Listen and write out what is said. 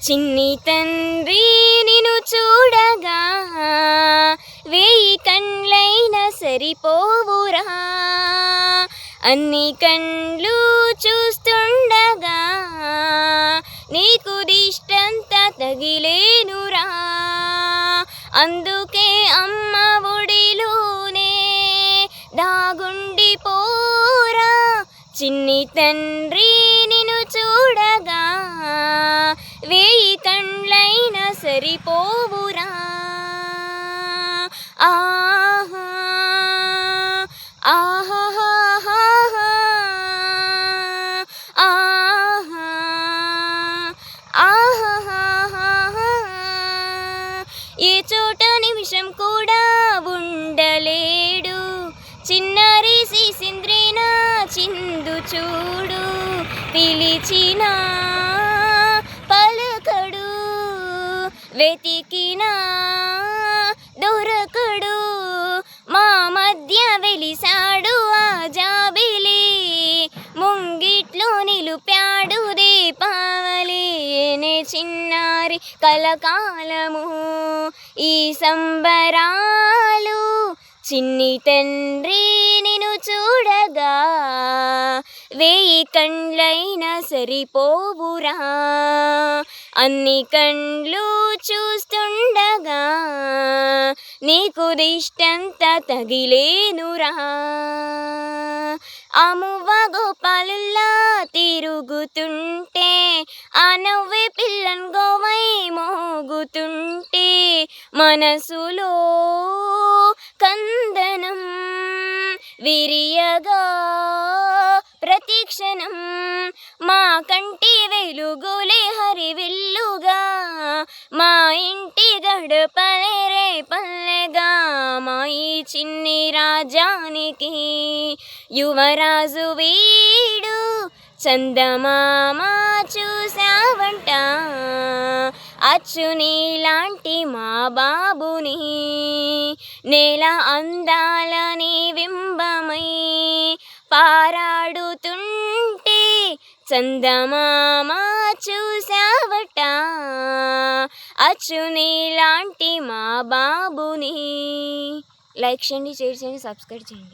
చిన్ని తండ్రి నిన్ను చూడగా వేయి కండ్లైనా సరిపోవురా, అన్ని కండ్లు చూస్తుండగా నీకు దిష్టంతా తగిలేనురా. అందుకే అమ్మ ఒడిలోనే దాగుండిపోరా, చిన్ని తండ్రి నిన్ను చూడగా వేయి కండ్లైనా సరిపోవురా. ఆహా ఆహాహా ఆహా ఆహాహా. ఏ చోట నిమిషం కూడా ఉండలేడు, చిన్నారి సింద్రేనా చిందు చూడు, పిలిచినా పలకడు, వెతికినా దొరకడు, మా మధ్య వెలిసాడు ఆ జాబిలి, ముంగిట్లో నిలుపాడు దీపావళి. నే చిన్నారి కలకాలము ఈ సంబరాలు, చిన్ని తండ్రి నిన్ను చూడగా వేయి కండ్లైనా సరిపోవురా, అన్ని కండ్లు చూస్తుండగా నీకు దిష్టంతా తగిలేనురా. ఆ మువ్వ గోపాలుల్లా తిరుగుతుంటే, ఆ నవ్వే పిల్లన్ గోవై మోగుతుంటే, మనసులో కందనం విరియగా ప్రతిక్షణం, మా కంటి వెలుగులే హరివిల్లుగా, మా ఇంటి గడపలే రే పల్లెగా, మా ఈ చిన్ని రాజ్యానికి యువరాజు వీడు. చందమామ చూసావంట అచ్చు నీలాంటి మా బాబుని, నేల అందాలని బింబమై పారాడుతుంటే, చందమామ చూసావట అచ్చు నీలాంటి మా బాబుని. లైక్ చేయండి, షేర్ చేయండి, సబ్స్క్రైబ్ చేయండి.